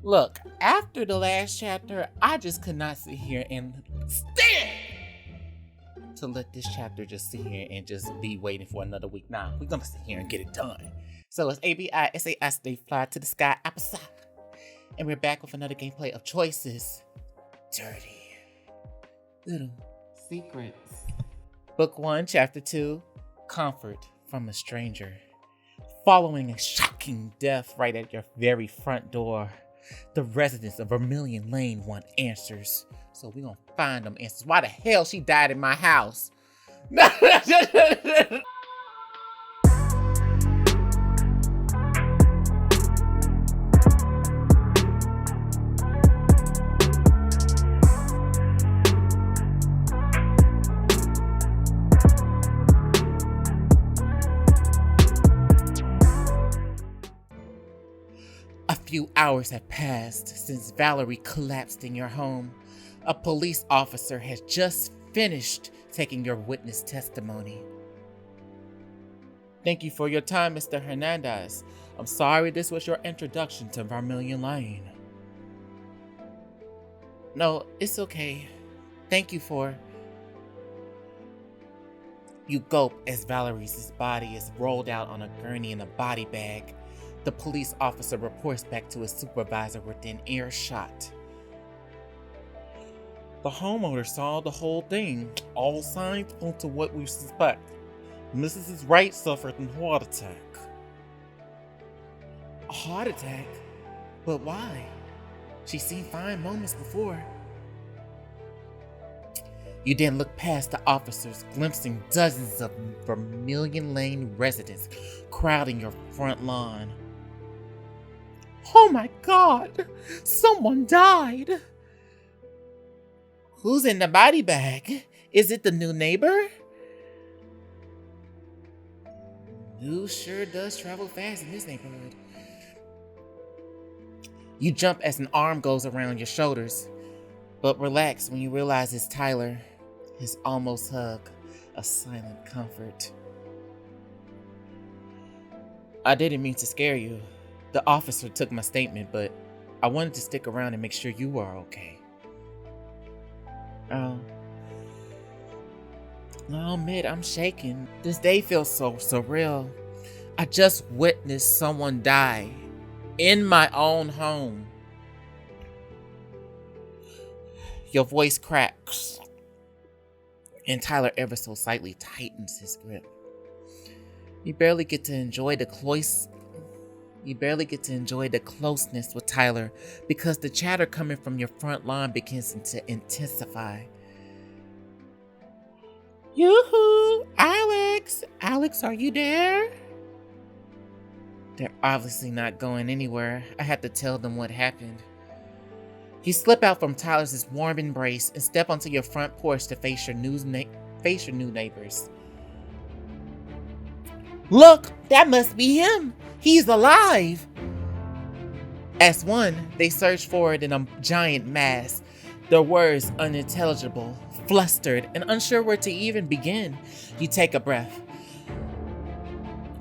Look, after the last chapter, I just could not sit here and stand to let this chapter just sit here and just be waiting for another week. Nah, we're gonna sit here and get it done. So it's Abisai, they fly to the sky, Abisai. And we're back with another gameplay of choices. Dirty little secrets. Book 1, Chapter 2, Comfort from a Stranger. Following a shocking death right at your very front door, the residents of Vermilion Lane want answers. So we're gonna find them answers. Why the hell she died in my house? A few hours have passed since Valerie collapsed in your home. A police officer has just finished taking your witness testimony. Thank you for your time, Mr. Hernandez. I'm sorry this was your introduction to Vermilion Lane. No, it's okay. Thank you for... You gulp as Valerie's body is rolled out on a gurney in a body bag. The police officer reports back to his supervisor within earshot. The homeowner saw the whole thing. All signs point to what we suspect. Mrs. Wright suffered a heart attack. A heart attack? But why? She's seen fine moments before. You then look past the officers, glimpsing dozens of Vermilion Lane residents crowding your front lawn. Oh my God! Someone died! Who's in the body bag? Is it the new neighbor? News sure does travel fast in this neighborhood. You jump as an arm goes around your shoulders, but relax when you realize it's Tyler. His almost hug, a silent comfort. I didn't mean to scare you. The officer took my statement, but I wanted to stick around and make sure you were okay. I'll admit I'm shaking. This day feels so surreal. I just witnessed someone die in my own home. Your voice cracks, and Tyler ever so slightly tightens his grip. You barely get to enjoy the closeness with Tyler because the chatter coming from your front lawn begins to intensify. Yoo-hoo! Alex! Alex, are you there? They're obviously not going anywhere. I had to tell them what happened. You slip out from Tyler's warm embrace and step onto your front porch to face your new neighbors. Look, that must be him. He's alive. As one, they surge forward in a giant mass, their words unintelligible, flustered, and unsure where to even begin. You take a breath.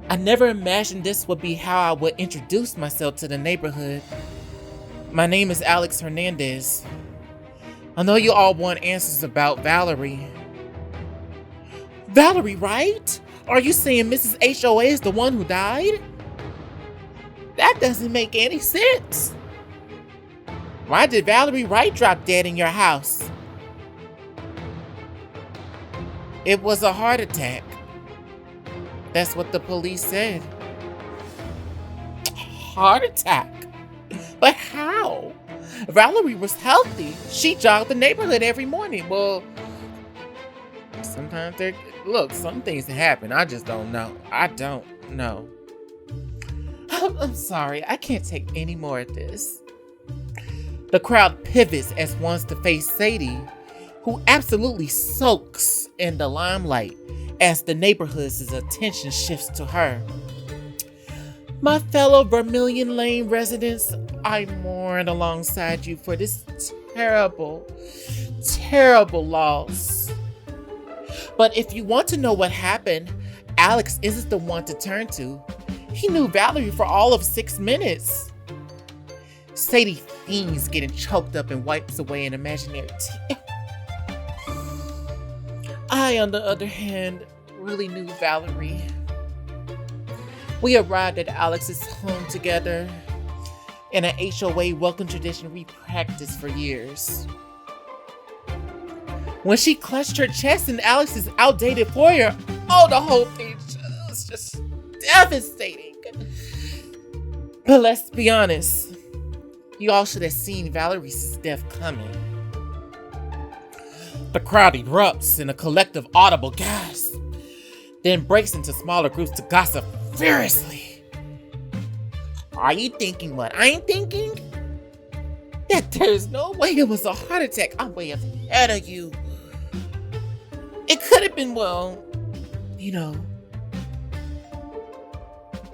I never imagined this would be how I would introduce myself to the neighborhood. My name is Alex Hernandez. I know you all want answers about Valerie. Valerie, right? Are you saying Mrs. HOA is the one who died? That doesn't make any sense. Why did Valerie Wright drop dead in your house? It was a heart attack. That's what the police said. Heart attack? But how? Valerie was healthy. She jogged the neighborhood every morning. Well, sometimes some things happen. I just don't know. I don't know. I'm sorry. I can't take any more of this. The crowd pivots as one to face Sadie, who absolutely soaks in the limelight as the neighborhood's attention shifts to her. My fellow Vermilion Lane residents, I mourn alongside you for this terrible, terrible loss. But if you want to know what happened, Alex isn't the one to turn to. He knew Valerie for all of 6 minutes. Sadie fiends getting choked up and wipes away an imaginary tear. I, on the other hand, really knew Valerie. We arrived at Alex's home together in an HOA welcome tradition we practiced for years. When she clutched her chest in Alex's outdated foyer, oh, the whole thing was just devastating. But let's be honest, you all should have seen Valerie's death coming. The crowd erupts in a collective audible gasp, then breaks into smaller groups to gossip furiously. Are you thinking what I'm thinking? That there's no way it was a heart attack. I'm way ahead of you. It could have been, well, you know.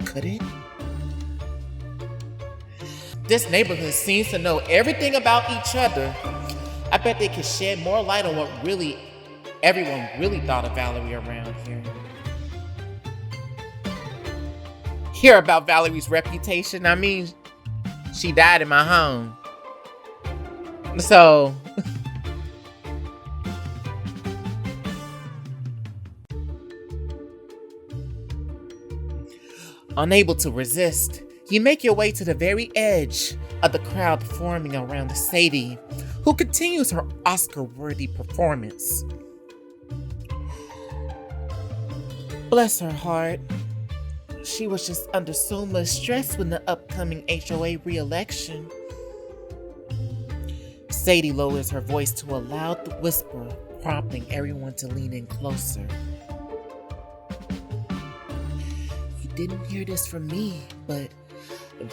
Could it? This neighborhood seems to know everything about each other. I bet they could shed more light on what everyone really thought of Valerie around here. Hear about Valerie's reputation? I mean, she died in my home. So, unable to resist, you make your way to the very edge of the crowd forming around Sadie, who continues her Oscar-worthy performance. Bless her heart. She was just under so much stress with the upcoming HOA re-election. Sadie lowers her voice to a loud whisper, prompting everyone to lean in closer. You didn't hear this from me, but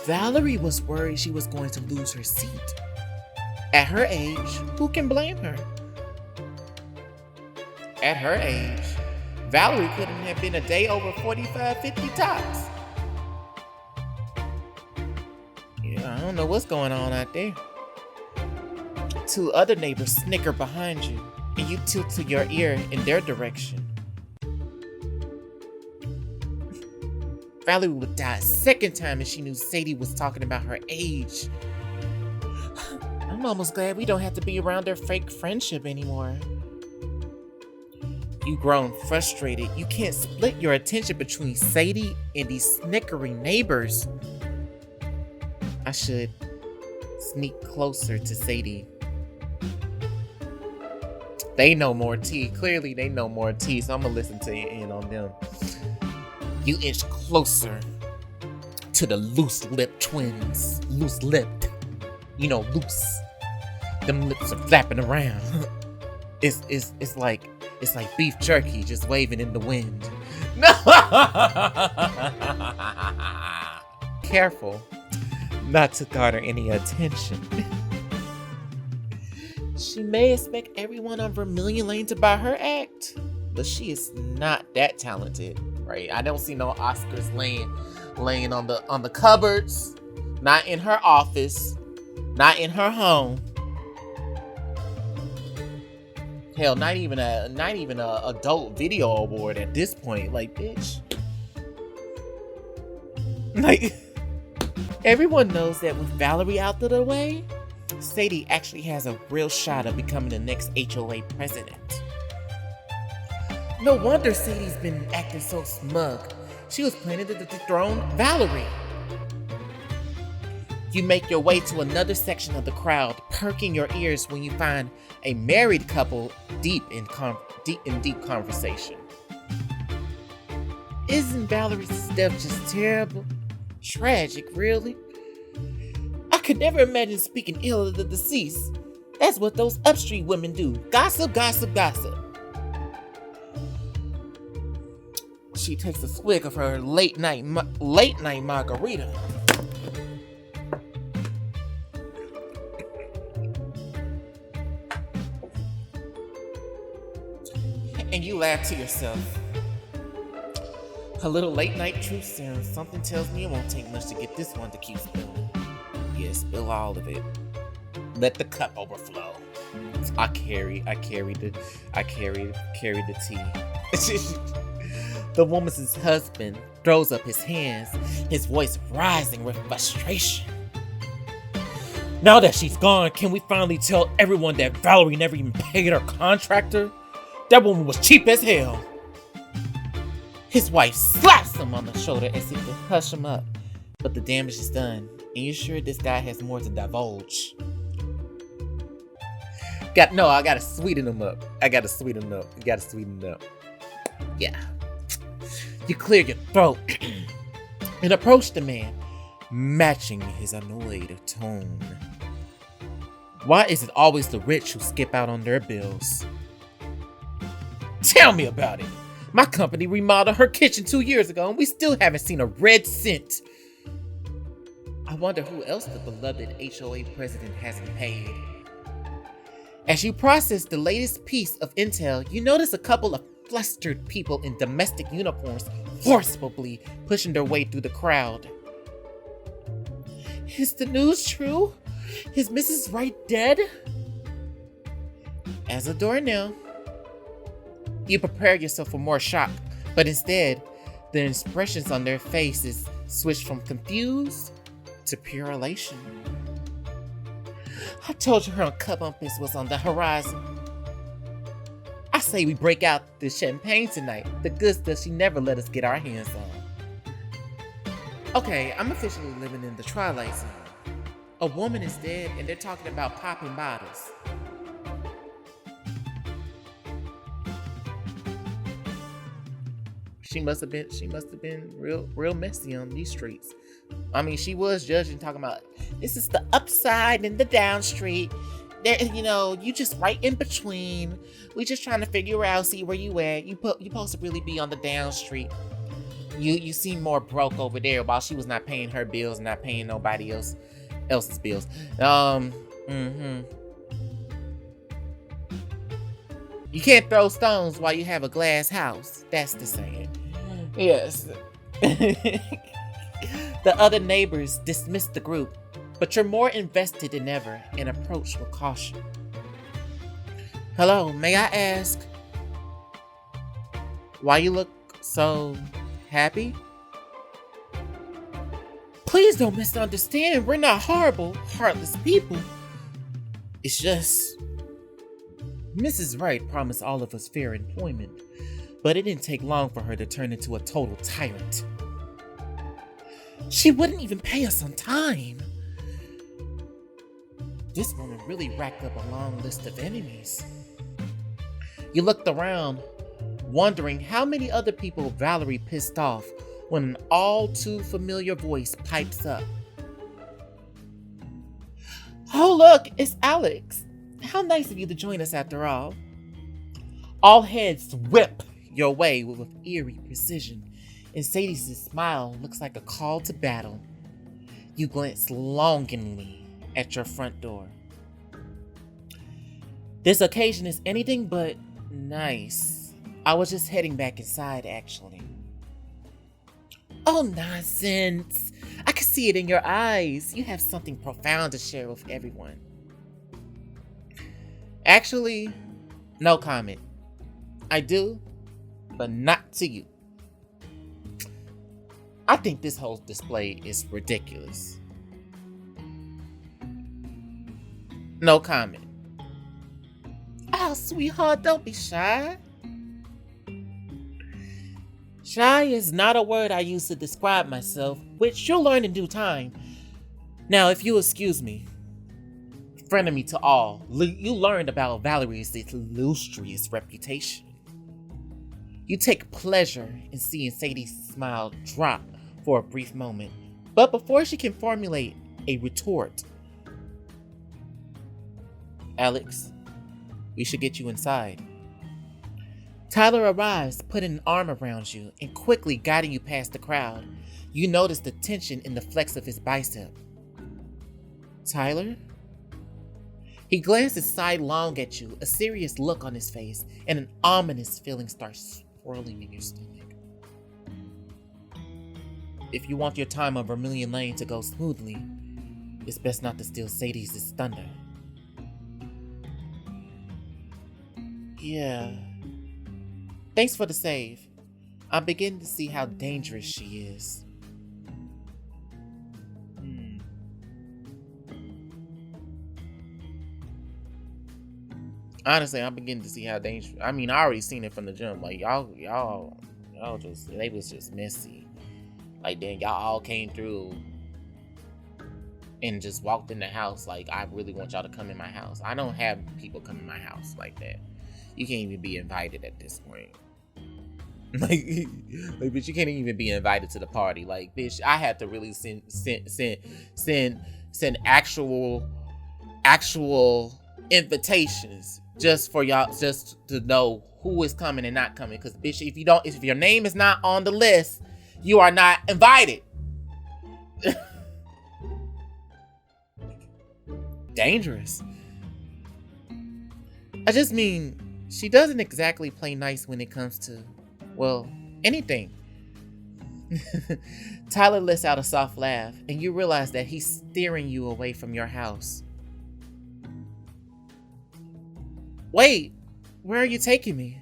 Valerie was worried she was going to lose her seat. At her age, who can blame her? At her age, Valerie couldn't have been a day over 45, 50 tops. Yeah, I don't know what's going on out there. Two other neighbors snicker behind you, and you tilt to your ear in their direction. Valerie would die a second time if she knew Sadie was talking about her age. I'm almost glad we don't have to be around their fake friendship anymore. You've grown frustrated. You can't split your attention between Sadie and these snickering neighbors. I should sneak closer to Sadie. They know more tea. Clearly, they know more tea, so I'm gonna listen to you in on them. You inch closer to the loose-lipped twins. Loose-lipped. You know, loose. Them lips are flapping around. It's like beef jerky just waving in the wind. Careful not to garner any attention. She may expect everyone on Vermilion Lane to buy her act, but she is not that talented, right? I don't see no Oscars laying on the cupboards, not in her office, not in her home. Hell, not even a adult video award at this point. Like, bitch. Like, everyone knows that with Valerie out of the way, Sadie actually has a real shot of becoming the next HOA president. No wonder Sadie's been acting so smug. She was planning to dethrone Valerie. You make your way to another section of the crowd, perking your ears when you find a married couple deep in deep conversation. Isn't Valerie's death just terrible? Tragic, really? I could never imagine speaking ill of the deceased. That's what those upstreet women do. Gossip, gossip, gossip. She takes a swig of her late night margarita. And you laugh to yourself. A little late night truth serum. Something tells me it won't take much to get this one to keep spilling. Yeah, spill all of it. Let the cup overflow. I carry the tea. The woman's husband throws up his hands, his voice rising with frustration. Now that she's gone, can we finally tell everyone that Valerie never even paid her contractor? That woman was cheap as hell. His wife slaps him on the shoulder as if to hush him up. But the damage is done. And you sure this guy has more to divulge? I gotta sweeten him up. Yeah. You clear your throat and approach the man, matching his annoyed tone. Why is it always the rich who skip out on their bills? Tell me about it. My company remodeled her kitchen 2 years ago and we still haven't seen a red cent. I wonder who else the beloved HOA president hasn't paid. As you process the latest piece of intel, you notice a couple of flustered people in domestic uniforms forcefully pushing their way through the crowd. Is the news true? Is Mrs. Wright dead? As a doornail, you prepare yourself for more shock, but instead, the expressions on their faces switch from confused to pure elation. I told you her comeuppance was on the horizon. I say we break out the champagne tonight, the good stuff she never let us get our hands on. Okay, I'm officially living in the Twilight Zone. A woman is dead and they're talking about popping bottles. She must have been real messy on these streets. I mean, she was judging, talking about this is the upside and the down street. There, you just right in between. We just trying to figure out, see where you at. You supposed to really be on the down street. You seem more broke over there while she was not paying her bills and not paying nobody else's bills. You can't throw stones while you have a glass house. That's the saying. Yes. The other neighbors dismiss the group, but you're more invested than ever and approach with caution. Hello, may I ask why you look so happy? Please don't misunderstand. We're not horrible, heartless people. It's just Mrs. Wright promised all of us fair employment, but it didn't take long for her to turn into a total tyrant. She wouldn't even pay us on time. This woman really racked up a long list of enemies. You looked around, wondering how many other people Valerie pissed off when an all too familiar voice pipes up. Oh look, it's Alex. How nice of you to join us after all. All heads whip your way with eerie precision, and Sadie's smile looks like a call to battle. You glance longingly at your front door. This occasion is anything but nice. I was just heading back inside, actually. Oh, nonsense. I can see it in your eyes. You have something profound to share with everyone. Actually, no comment. I do, but not to you. I think this whole display is ridiculous. No comment. Oh, sweetheart, don't be shy. Shy is not a word I use to describe myself, which you'll learn in due time. Now, if you'll excuse me, frenemy to all, you learned about Valerie's illustrious reputation. You take pleasure in seeing Sadie's smile drop for a brief moment, but before she can formulate a retort, Alex, we should get you inside. Tyler arrives, putting an arm around you and quickly guiding you past the crowd. You notice the tension in the flex of his bicep. Tyler? He glances sidelong at you, a serious look on his face, and an ominous feeling starts swirling in your stomach. If you want your time on Vermilion Lane to go smoothly, it's best not to steal Sadie's thunder. Yeah. Thanks for the save. I'm beginning to see how dangerous she is. Honestly, I'm beginning to see how dangerous. I mean, I already seen it from the jump. Like y'all just they was just messy. Like then y'all all came through and just walked in the house. Like I really want y'all to come in my house. I don't have people come in my house like that. You can't even be invited at this point. like, bitch, you can't even be invited to the party. Like, bitch, I had to really send actual invitations just for y'all, just to know who is coming and not coming. Because bitch, if your name is not on the list, you are not invited. Dangerous. I just mean, she doesn't exactly play nice when it comes to, well, anything. Tyler lets out a soft laugh, and you realize that he's steering you away from your house. Wait, where are you taking me?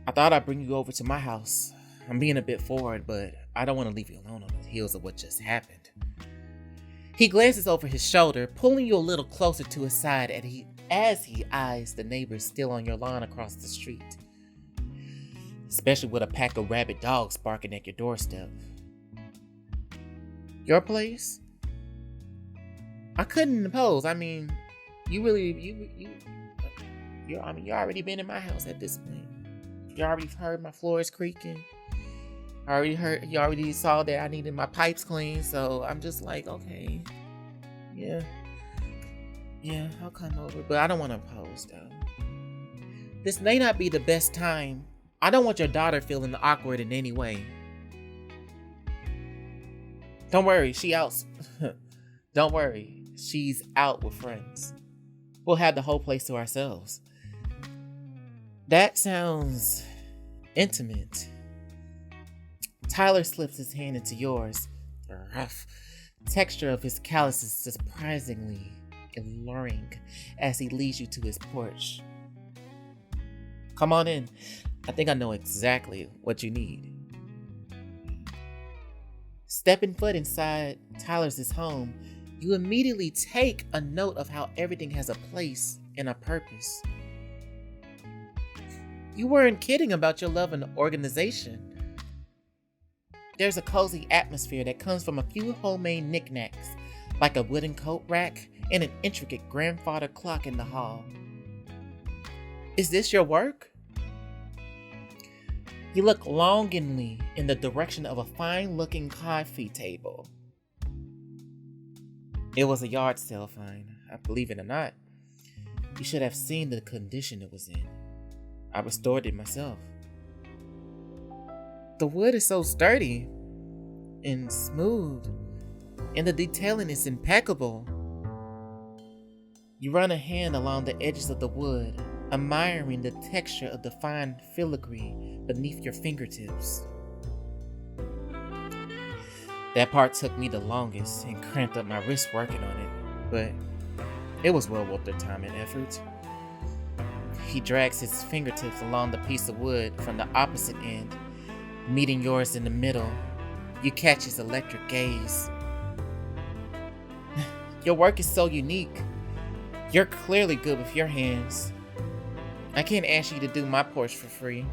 I thought I'd bring you over to my house. I'm being a bit forward, but I don't want to leave you alone on the heels of what just happened. He glances over his shoulder, pulling you a little closer to his side as he eyes the neighbors still on your lawn across the street. Especially with a pack of rabid dogs barking at your doorstep. Your place? I couldn't impose. I mean, you already been in my house at this point. You already heard my floors creaking. You already saw that I needed my pipes cleaned, so I'm just like, okay. Yeah, I'll come over, but I don't want to impose though. This may not be the best time. I don't want your daughter feeling awkward in any way. Don't worry, Don't worry, she's out with friends. We'll have the whole place to ourselves. That sounds intimate. Tyler slips his hand into yours. The rough texture of his callus is surprisingly alluring as he leads you to his porch. Come on in. I think I know exactly what you need. Stepping foot inside Tyler's home, you immediately take a note of how everything has a place and a purpose. You weren't kidding about your love and organization. There's a cozy atmosphere that comes from a few homemade knickknacks, like a wooden coat rack and an intricate grandfather clock in the hall. Is this your work? You look longingly in the direction of a fine-looking coffee table. It was a yard sale find, I believe it or not. You should have seen the condition it was in. I restored it myself. The wood is so sturdy and smooth, and the detailing is impeccable. You run a hand along the edges of the wood, admiring the texture of the fine filigree beneath your fingertips. That part took me the longest and cramped up my wrist working on it, but it was well worth the time and effort. He drags his fingertips along the piece of wood from the opposite end, meeting yours in the middle. You catch his electric gaze. Your work is so unique. You're clearly good with your hands. I can't ask you to do my porch for free.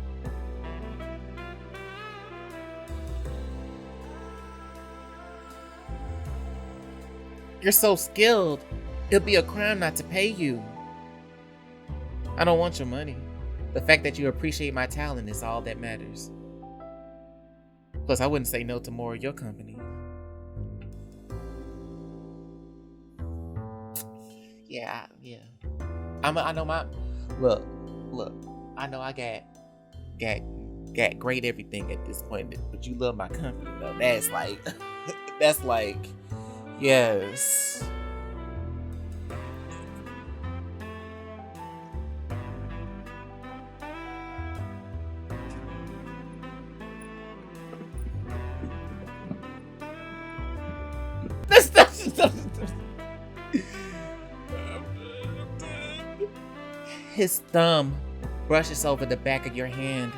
You're so skilled, it'll be a crime not to pay you. I don't want your money. The fact that you appreciate my talent is all that matters. Plus, I wouldn't say no to more of your company. Yeah. I know my look. I know I got great everything at this point, but you love my company though. That's like, yes. His thumb brushes over the back of your hand,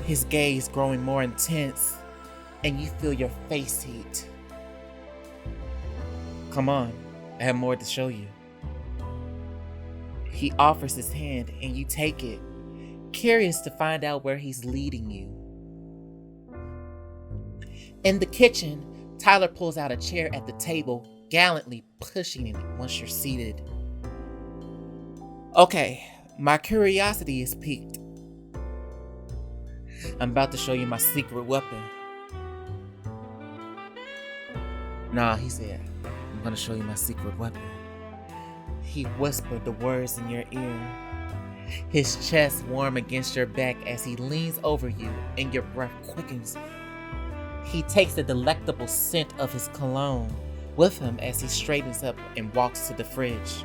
his gaze growing more intense, and you feel your face heat. Come on, I have more to show you. He offers his hand and you take it, curious to find out where he's leading you. In the kitchen, Tyler pulls out a chair at the table, gallantly pushing it once you're seated. Okay, my curiosity is piqued. I'm about to show you my secret weapon. Nah, he said, I'm gonna show you my secret weapon. He whispered the words in your ear, his chest warm against your back as he leans over you and your breath quickens. He takes the delectable scent of his cologne with him as he straightens up and walks to the fridge.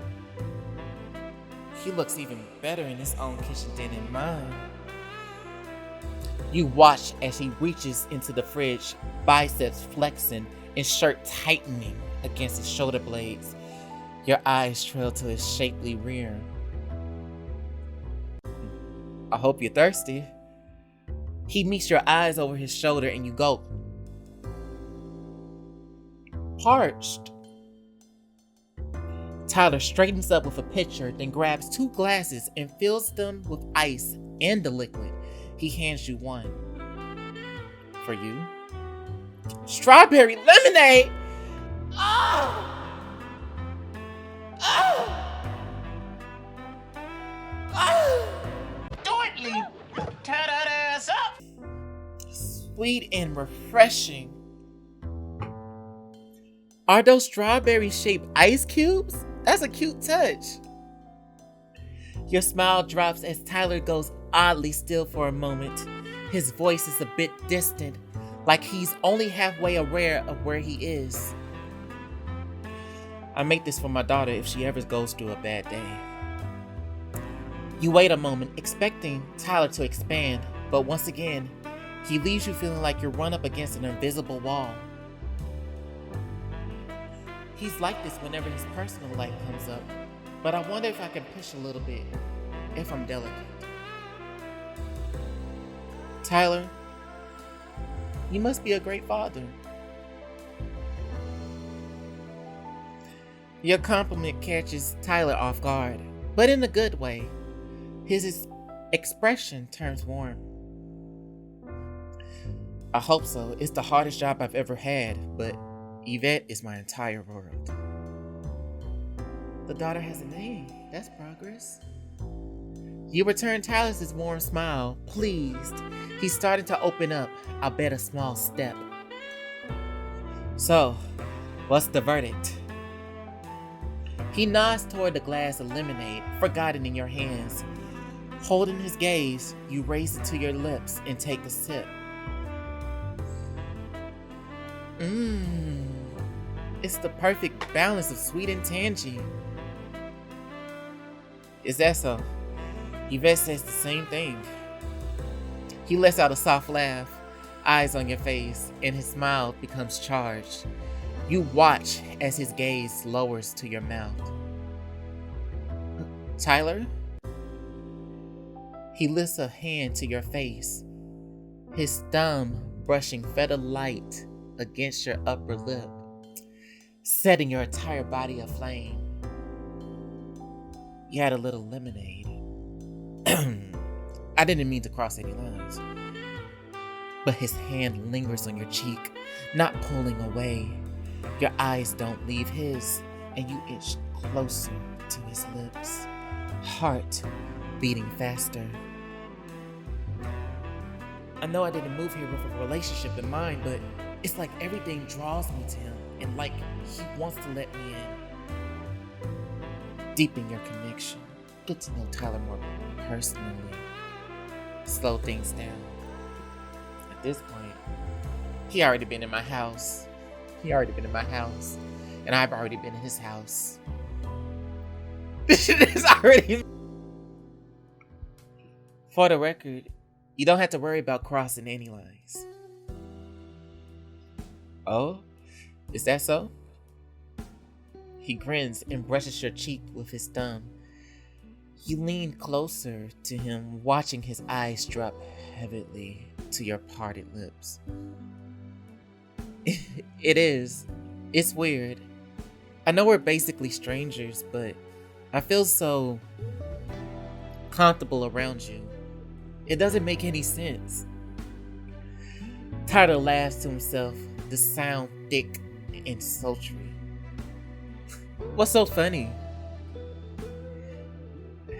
He looks even better in his own kitchen than in mine. You watch as he reaches into the fridge, biceps flexing and shirt tightening against his shoulder blades. Your eyes trail to his shapely rear. I hope you're thirsty. He meets your eyes over his shoulder and you go. Parched. Tyler straightens up with a pitcher, then grabs 2 glasses and fills them with ice and the liquid. He hands you one. For you. Strawberry lemonade! Oh! Oh! Oh! Do it, Lee! Tie that ass up! Sweet and refreshing. Are those strawberry-shaped ice cubes? That's a cute touch. Your smile drops as Tyler goes oddly still for a moment. His voice is a bit distant, like he's only halfway aware of where he is. I make this for my daughter if she ever goes through a bad day. You wait a moment, expecting Tyler to expand, but once again, he leaves you feeling like you're run up against an invisible wall. He's like this whenever his personal life comes up, but I wonder if I can push a little bit, if I'm delicate. Tyler, you must be a great father. Your compliment catches Tyler off guard, but in a good way. His expression turns warm. I hope so. It's the hardest job I've ever had, but Yvette is my entire world. The daughter has a name. That's progress. You return Tyler's warm smile, pleased. He's starting to open up, I'll bet a small step. So, what's the verdict? He nods toward the glass of lemonade, forgotten in your hands. Holding his gaze, you raise it to your lips and take a sip. It's the perfect balance of sweet and tangy. Is that so? Yvette says the same thing. He lets out a soft laugh, eyes on your face, and his smile becomes charged. You watch as his gaze lowers to your mouth. Tyler? He lifts a hand to your face, his thumb brushing feather light against your upper lip, setting your entire body aflame. You had a little lemonade. I didn't mean to cross any lines. But his hand lingers on your cheek, not pulling away. Your eyes don't leave his, and you inch closer to his lips, heart beating faster. I know I didn't move here with a relationship in mind, but it's like everything draws me to him, and like he wants to let me in. Deepen your connection. Get to know Tyler more personally. Slow things down. At this point, he already been in my house. And I've already been in his house. This shit is already... For the record, you don't have to worry about crossing any lines. Oh? Is that so? He grins and brushes your cheek with his thumb. You lean closer to him, watching his eyes drop heavily to your parted lips. It is. It's weird. I know we're basically strangers, but I feel so comfortable around you. It doesn't make any sense. Tyler laughs to himself, the sound thick and sultry. What's so funny?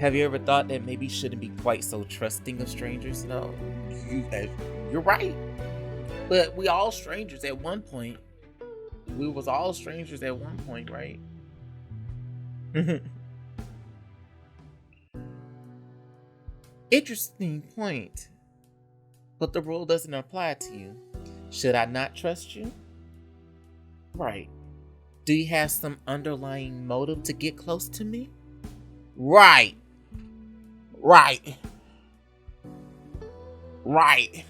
Have you ever thought that maybe you shouldn't be quite so trusting of strangers? No, you're right. But we all strangers at one point. We was all strangers at one point, right? Interesting point. But the rule doesn't apply to you. Should I not trust you? Right. Do you have some underlying motive to get close to me? Right. Right. Right.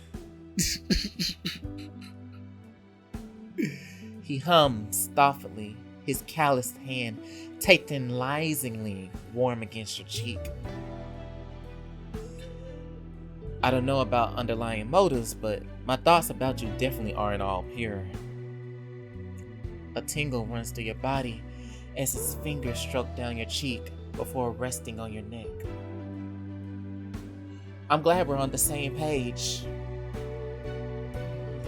He hums thoughtfully, his calloused hand tantalizingly warm against your cheek. I don't know about underlying motives, but my thoughts about you definitely aren't all pure. A tingle runs through your body as his fingers stroke down your cheek before resting on your neck. I'm glad we're on the same page.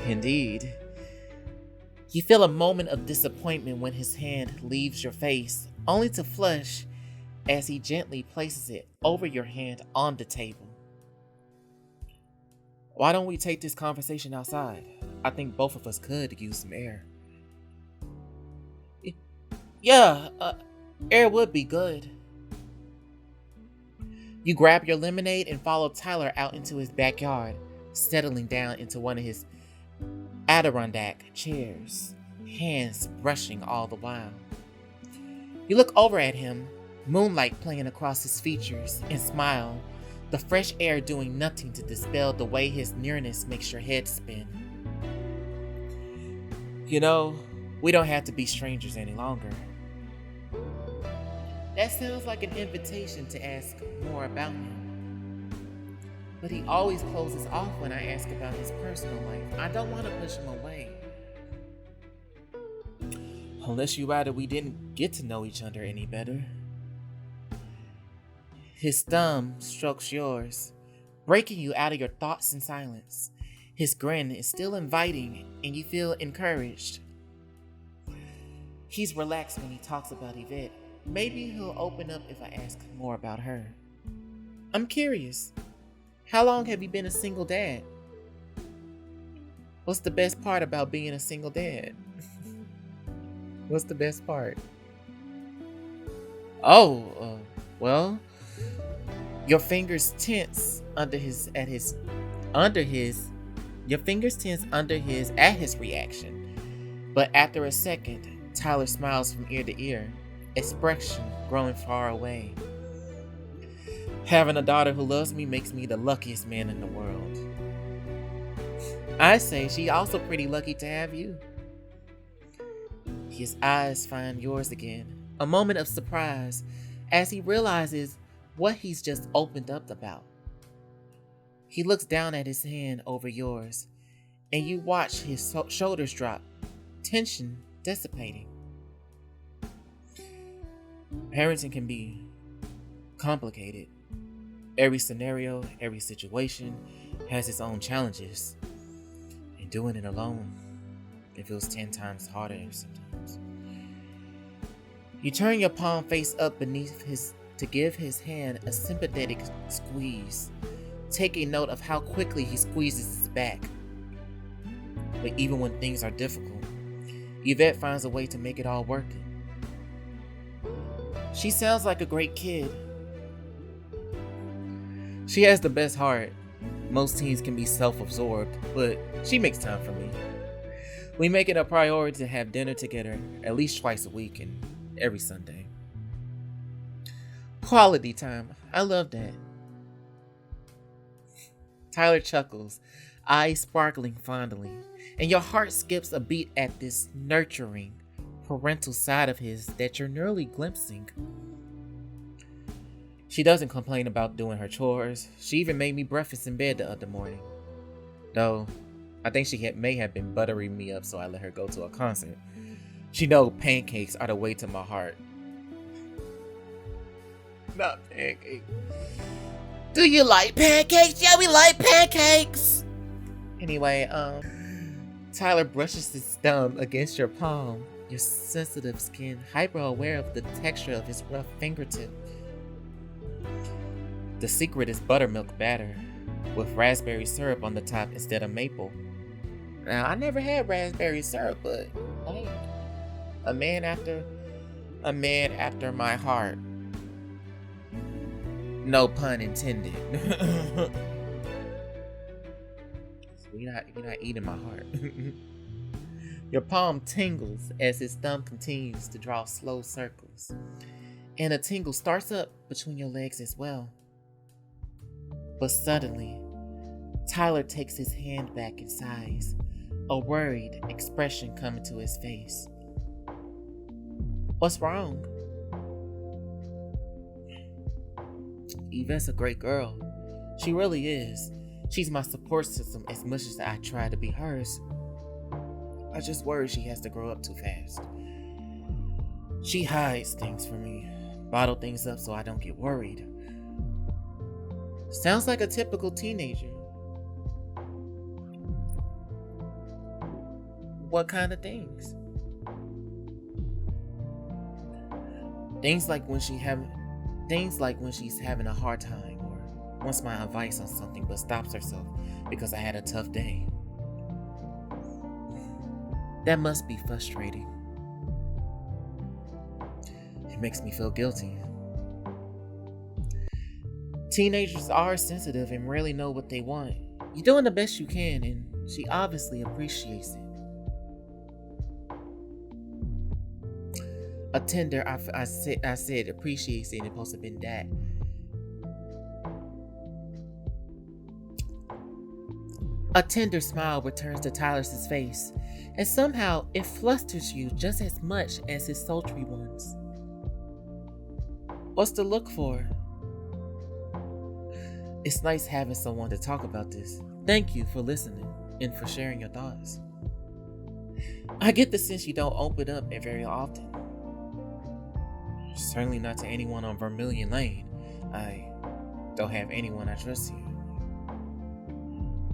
Indeed. You feel a moment of disappointment when his hand leaves your face, only to flush as he gently places it over your hand on the table. Why don't we take this conversation outside? I think both of us could use some air. Yeah, air would be good. You grab your lemonade and follow Tyler out into his backyard, settling down into one of his Adirondack chairs, hands brushing all the while. You look over at him, moonlight playing across his features, and smile, the fresh air doing nothing to dispel the way his nearness makes your head spin. You know, we don't have to be strangers any longer. That sounds like an invitation to ask more about him. But he always closes off when I ask about his personal life. I don't want to push him away. Unless you rather we didn't get to know each other any better. His thumb strokes yours, breaking you out of your thoughts and silence. His grin is still inviting, and you feel encouraged. He's relaxed when he talks about Yvette. Maybe he'll open up if I ask more about her. I'm curious. How long have you been a single dad? What's the best part about being a single dad? What's the best part? Well, your fingers tense at his reaction. But after a second, Tyler smiles from ear to ear, expression growing far away. Having a daughter who loves me makes me the luckiest man in the world. I say she's also pretty lucky to have you. His eyes find yours again, a moment of surprise as he realizes what he's just opened up about. He looks down at his hand over yours, and you watch his shoulders drop, tension dissipating. Parenting can be complicated. Every scenario, every situation has its own challenges. And doing it alone, it feels 10 times harder sometimes. You turn your palm face up beneath his to give his hand a sympathetic squeeze, taking note of how quickly he squeezes his back. But even when things are difficult, Yvette finds a way to make it all work. She sounds like a great kid. She has the best heart. Most teens can be self-absorbed, but she makes time for me. We make it a priority to have dinner together at least twice a week and every Sunday. Quality time. I love that. Tyler chuckles, eyes sparkling fondly, and your heart skips a beat at this nurturing, parental side of his that you're nearly glimpsing. She doesn't complain about doing her chores. She even made me breakfast in bed the other morning. Though, I think she may have been buttering me up so I let her go to a concert. She know pancakes are the way to my heart. Not pancakes. Do you like pancakes? Yeah, we like pancakes. Anyway, Tyler brushes his thumb against your palm, your sensitive skin hyper aware of the texture of his rough fingertip. The secret is buttermilk batter, with raspberry syrup on the top instead of maple. Now, I never had raspberry syrup, but hey, a man after my heart. No pun intended. You're not eating my heart. Your palm tingles as his thumb continues to draw slow circles, and a tingle starts up between your legs as well. But suddenly, Tyler takes his hand back and sighs, a worried expression coming to his face. What's wrong? Yvette's a great girl. She really is. She's my support system as much as I try to be hers. I just worry she has to grow up too fast. She hides things from me, bottle things up so I don't get worried. Sounds like a typical teenager. What kind of things? Things like when she's having a hard time, or wants my advice on something but stops herself because I had a tough day. That must be frustrating. It makes me feel guilty. Teenagers are sensitive and rarely know what they want. You're doing the best you can, and she obviously appreciates it. A tender, I said appreciates it, and it's supposed to have been that. A tender smile returns to Tyler's face, and somehow it flusters you just as much as his sultry ones. What's to look for? It's nice having someone to talk about this. Thank you for listening and for sharing your thoughts. I get the sense you don't open up very often. Certainly not to anyone on Vermilion Lane. I don't have anyone I trust here.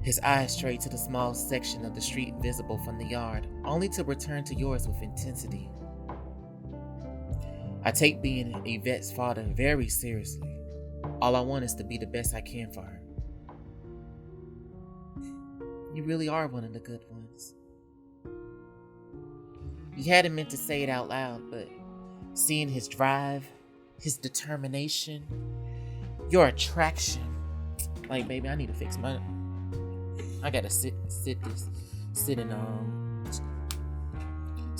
His eyes stray to the small section of the street visible from the yard, only to return to yours with intensity. I take being Yvette's father very seriously. All I want is to be the best I can for her. You really are one of the good ones. He hadn't meant to say it out loud, but seeing his drive, his determination, your attraction. Like, baby, I need to fix my... I gotta sit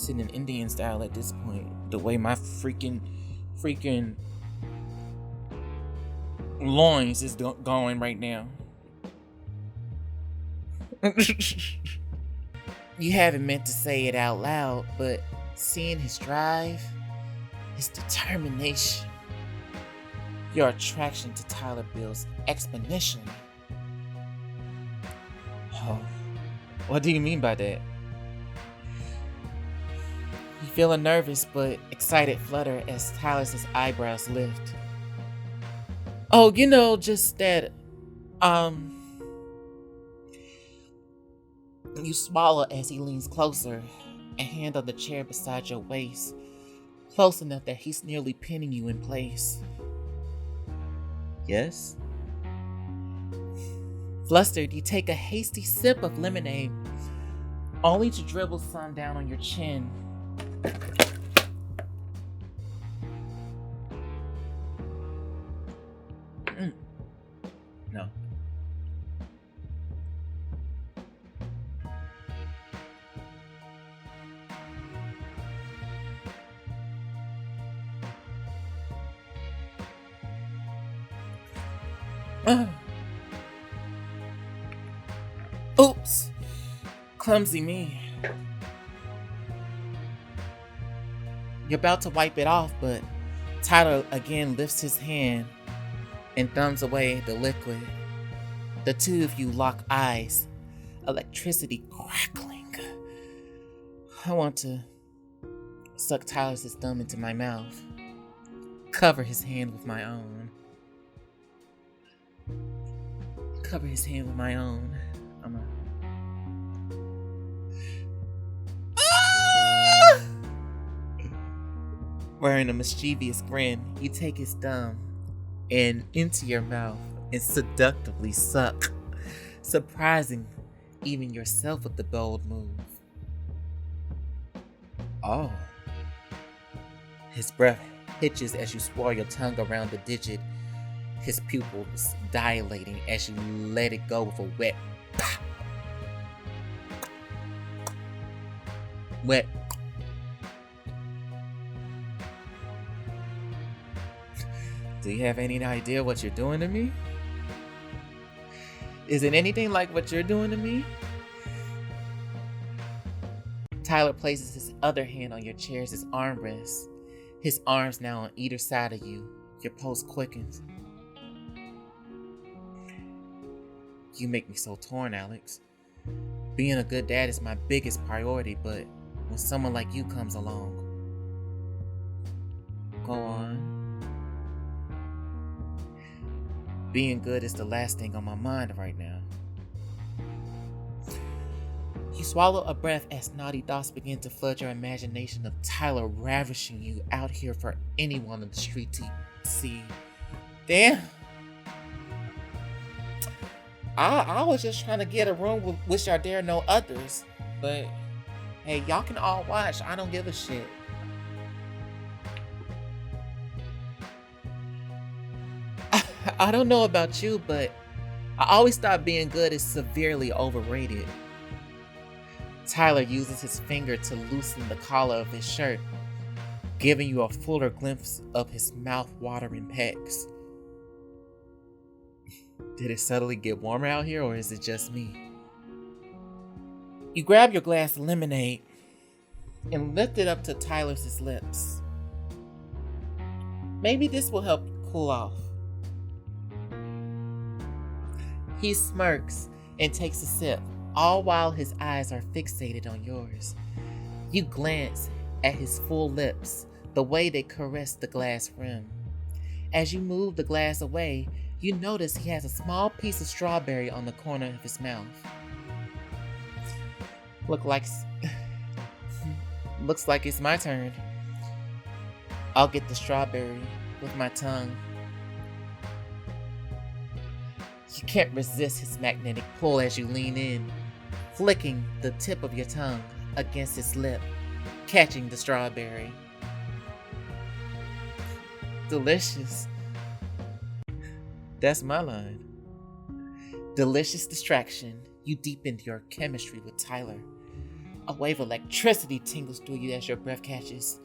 in Indian style at this point. The way my freaking loins is going right now. You haven't meant to say it out loud, but seeing his drive, his determination, your attraction to Tyler builds exponentially. Oh, what do you mean by that? You feel a nervous but excited flutter as Tyler's eyebrows lift. Oh, just that, you swallow as he leans closer, a hand on the chair beside your waist, close enough that he's nearly pinning you in place. Yes? Flustered, you take a hasty sip of lemonade, only to dribble some down on your chin. No. Oops. Clumsy me. You're about to wipe it off, but Tyler again lifts his hand and thumbs away the liquid. The two of you lock eyes, electricity crackling. I want to Suck Tyler's thumb into my mouth. Cover his hand with my own. Cover his hand with my own. Wearing a mischievous grin, you take his thumb and into your mouth and seductively suck, surprising even yourself with the bold move. Oh. His breath hitches as you swirl your tongue around the digit, his pupils dilating as you let it go with a wet pop. Wet. Do you have any idea what you're doing to me? Is it anything like what you're doing to me? Tyler places his other hand on your chair's armrest, his arms now on either side of you. Your pulse quickens. You make me so torn, Alex. Being a good dad is my biggest priority, but when someone like you comes along... Go on. Being good is the last thing on my mind right now. You swallow a breath as naughty thoughts begin to flood your imagination of Tyler ravishing you out here for anyone on the street to see. Damn. I was just trying to get a room with which I dare no others. But hey, y'all can all watch. I don't give a shit. I don't know about you, but I always thought being good is severely overrated. Tyler uses his finger to loosen the collar of his shirt, giving you a fuller glimpse of his mouth-watering pecs. Did it suddenly get warmer out here, or is it just me? You grab your glass of lemonade and lift it up to Tyler's lips. Maybe this will help cool off. He smirks and takes a sip, all while his eyes are fixated on yours. You glance at his full lips, the way they caress the glass rim. As you move the glass away, you notice he has a small piece of strawberry on the corner of his mouth. Looks like it's my turn. I'll get the strawberry with my tongue. You can't resist his magnetic pull as you lean in, flicking the tip of your tongue against his lip, catching the strawberry. Delicious. That's my line. Delicious distraction. You deepen your chemistry with Tyler. A wave of electricity tingles through you as your breath catches.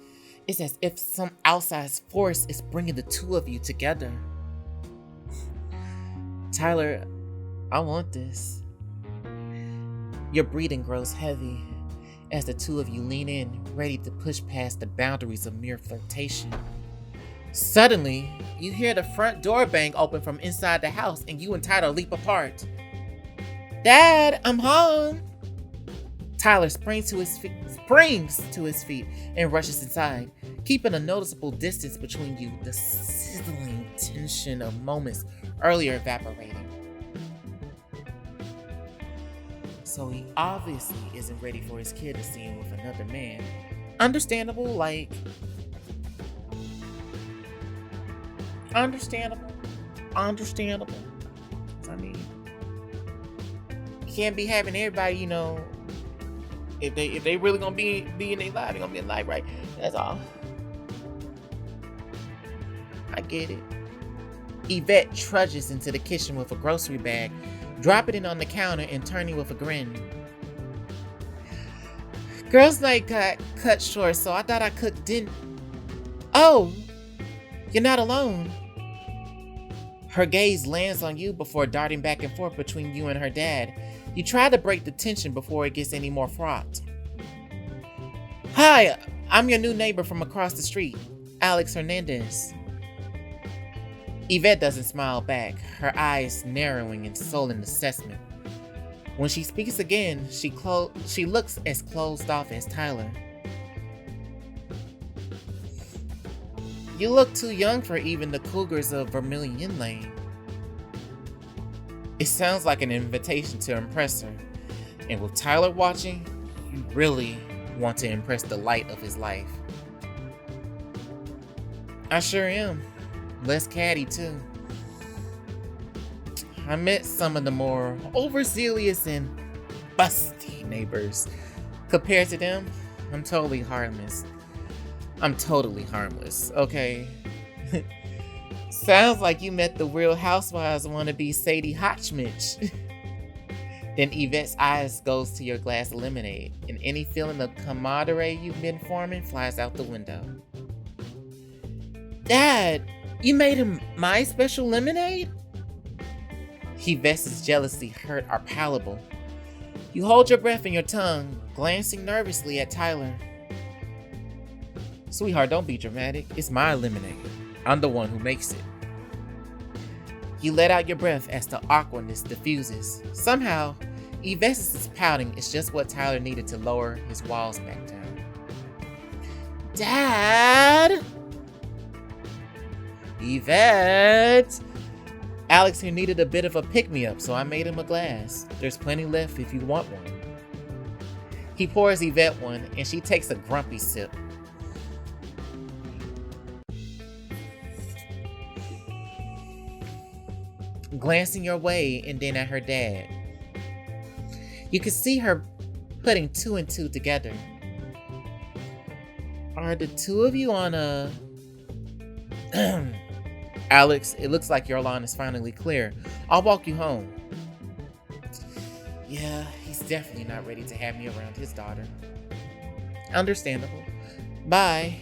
It's as if some outside force is bringing the two of you together. Tyler, I want this. Your breathing grows heavy as the two of you lean in, ready to push past the boundaries of mere flirtation. Suddenly, you hear the front door bang open from inside the house and you and Tyler leap apart. Dad, I'm home! Tyler springs to his feet and rushes inside, keeping a noticeable distance between you, the sizzling tension of moments earlier evaporating. So he obviously isn't ready for his kid to see him with another man. Understandable. I mean, you can't be having everybody, if they really gonna be in their life, they're gonna be in life, right? That's all. I get it. Yvette trudges into the kitchen with a grocery bag, dropping it on the counter and turning with a grin. Girls' night got cut short, so I thought I cooked dinner. Oh, you're not alone. Her gaze lands on you before darting back and forth between you and her dad. You try to break the tension before it gets any more fraught. Hi, I'm your new neighbor from across the street, Alex Hernandez. Yvette doesn't smile back, her eyes narrowing in sullen assessment. When she speaks again, she looks as closed off as Tyler. You look too young for even the cougars of Vermilion Lane. It sounds like an invitation to impress her. And with Tyler watching, you really want to impress the light of his life. I sure am. Less catty too. I met some of the more overzealous and busty neighbors. Compared to them, I'm totally harmless. Okay? Sounds like you met the Real Housewives wannabe Sadie Hotchmitch. Then Yvette's eyes goes to your glass of lemonade, and any feeling of camaraderie you've been forming flies out the window. Dad, you made him my special lemonade? Yvette's jealousy hurt are palatable. You hold your breath in your tongue, glancing nervously at Tyler. Sweetheart, don't be dramatic. It's my lemonade. I'm the one who makes it. You let out your breath as the awkwardness diffuses. Somehow, Yvette's pouting is just what Tyler needed to lower his walls back down. Dad! Yvette! Alex here needed a bit of a pick-me-up, so I made him a glass. There's plenty left if you want one. He pours Yvette one, and she takes a grumpy sip. Glancing your way and then at her dad. You can see her putting two and two together. Are the two of you on a... Alex, it looks like your line is finally clear. I'll walk you home. Yeah, he's definitely not ready to have me around his daughter. Understandable. Bye.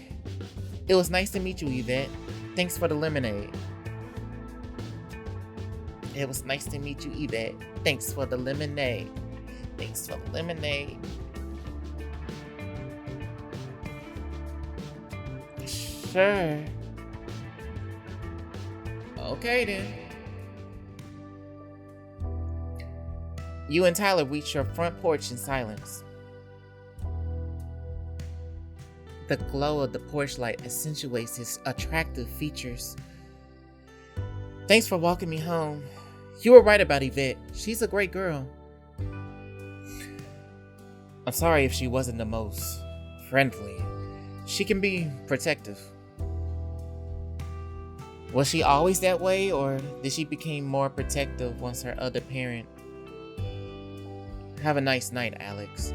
It was nice to meet you, Yvette. Thanks for the lemonade. It was nice to meet you, Yvette. Thanks for the lemonade. Thanks for the lemonade. Sure. Okay then. You and Tyler reach your front porch in silence. The glow of the porch light accentuates his attractive features. Thanks for walking me home. You were right about Yvette. She's a great girl. I'm sorry if she wasn't the most friendly. She can be protective. Was she always that way, or did she become more protective once her other parent? Have a nice night, Alex.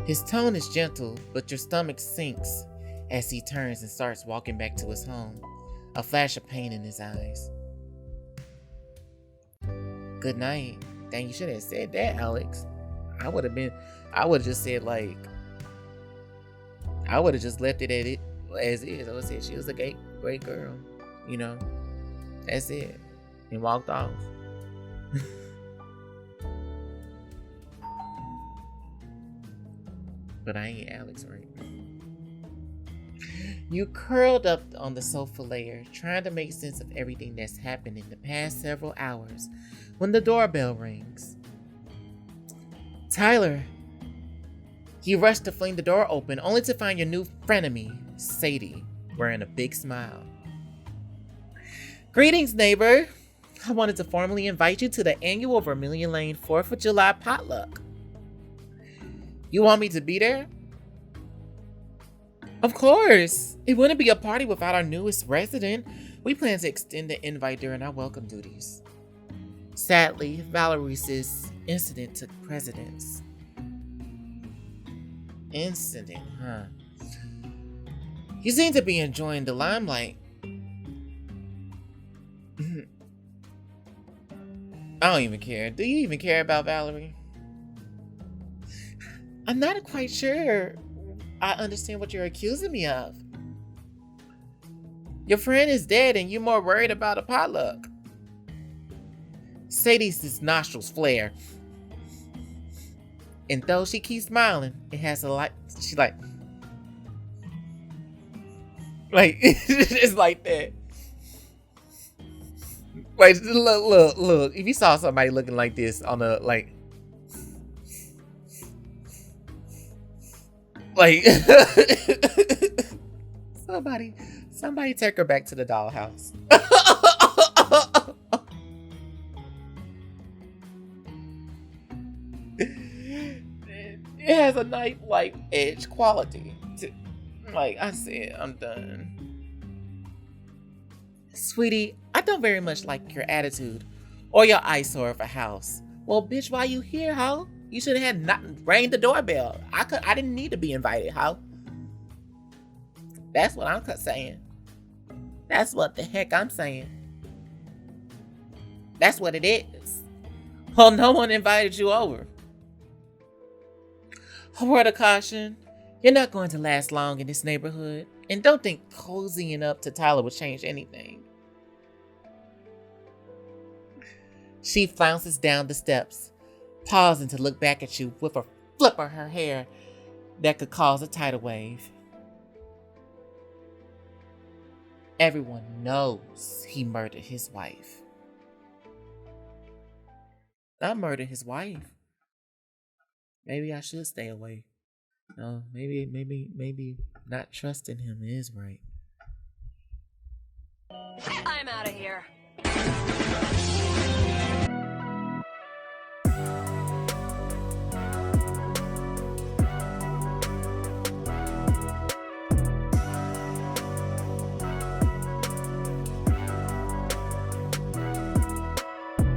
His tone is gentle, but your stomach sinks as he turns and starts walking back to his home, a flash of pain in his eyes. Good night. Dang, you should have said that, Alex. I would have just said I would have just left it at it as is. I would say she was a great girl, you know. That's it. And walked off. But I ain't Alex, right? You curled up on the sofa layer, trying to make sense of everything that's happened in the past several hours, when the doorbell rings. Tyler. You rush to fling the door open, only to find your new frenemy, Sadie, wearing a big smile. Greetings, neighbor. I wanted to formally invite you to the annual Vermilion Lane 4th of July potluck. You want me to be there? Of course. It wouldn't be a party without our newest resident. We plan to extend the invite during our welcome duties. Sadly, Valerie's incident took precedence. Incident, huh? You seem to be enjoying the limelight. I don't even care. Do you even care about Valerie? I'm not quite sure I understand what you're accusing me of. Your friend is dead and you're more worried about a potluck. Sadie's nostrils flare. And though she keeps smiling, it has a light. She's like it's like that. Like, look. If you saw somebody looking like this on a like Somebody take her back to the dollhouse. It has a knife-like edge quality. Like I said, I'm done. Sweetie, I don't very much like your attitude or your eyesore of a house. Well, bitch, why you here, ho? You should have not rang the doorbell. I didn't need to be invited, ho. That's what I'm saying. That's what the heck I'm saying. That's what it is. Well, no one invited you over. A word of caution. You're not going to last long in this neighborhood. And don't think cozying up to Tyler will change anything. She flounces down the steps, pausing to look back at you with a flip of her hair that could cause a tidal wave. Everyone knows he murdered his wife. I murdered his wife. Maybe I should stay away. No, maybe not trusting him is right. I'm out of here.